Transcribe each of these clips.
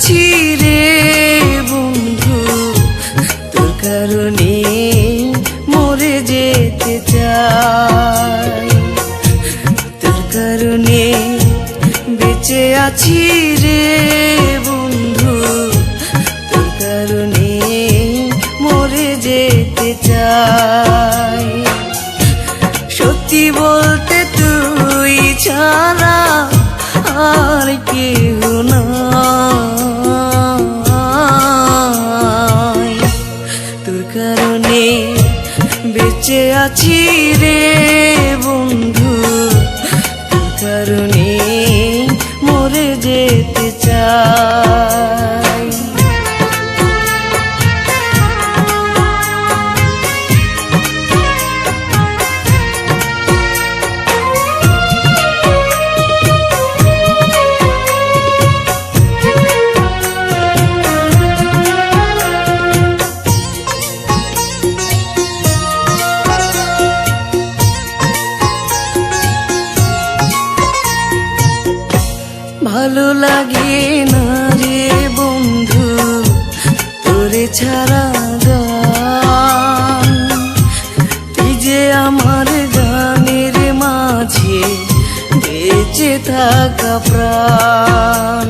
আছি রে বন্ধু, তোর কারণে মরে যেতে চাই। তোর কারণে বেঁচে আছি রে বন্ধু, তোর কারণে মরে যেতে চাই। সত্যি বলতে তুই ছাড়া আর কেউ নাই। তোর কারণে বেঁচে আছি রে বন্ধু, তোর কারণে মরে যেতে চাই। ভালো লাগে না রে বন্ধু তোরে ছাড়া গান, তুই যে আমার গানের মাঝে বেঁচে থাকা প্রাণ।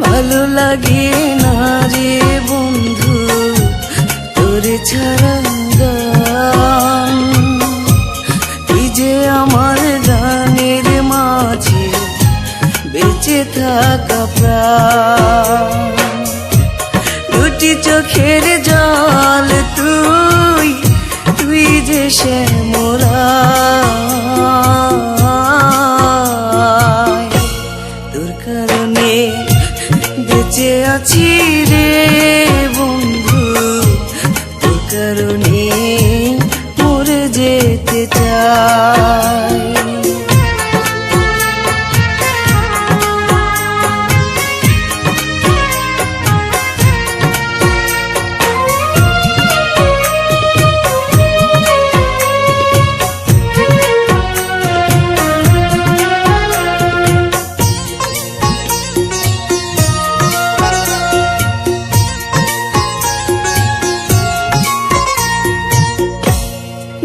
ভালো লাগে না রে বন্ধু তোরে ছাড়া গান, তুই যে আমার গানের মাঝে বেঁচে থাকা প্রাণ। দুটি চোখের জল তুই, তুই যে শ্যামলায়। তোর কারণে বেঁচে আছি রে বন্ধু, তোর কারণে মরে যেতে চাই।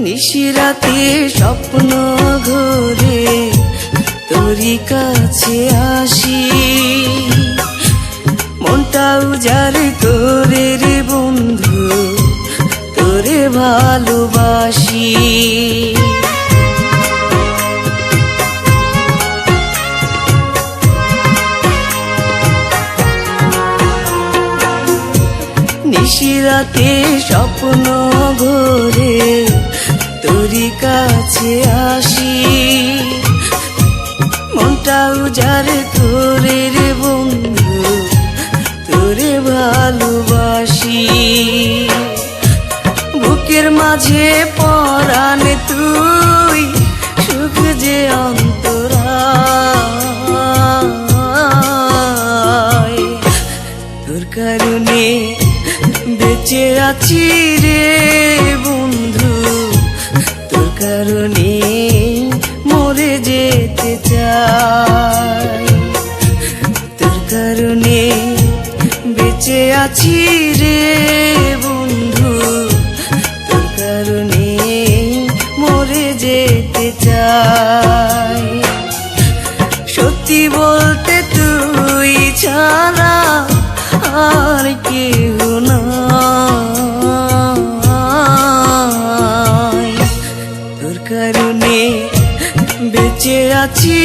নিশিরাতে স্বপ্ন ঘোরে তোরই কাছে আসি, মনটা উজাড় করে রে বন্ধু তোরে ভালোবাসি। নিশিরাতে স্বপ্ন ঘোরে তোরই কাছে আসি, মনটা উজাড় করে রে বন্ধু তোরে ভালোবাসি। বুকের মাঝে পরাণ তুই, সুখ যে অন্তরায়। তোর কারণে বেঁচে আছি রে বন্ধু, তোর কারণে মরে যেতে চাই। তোর কারণে বেঁচে আছি রে বন্ধু, তোর কারণে মরে যেতে চাই। সত্যি বলতে তুই ছাড়া আর কেউ নাই। তোর কারণে বেঁচে আছি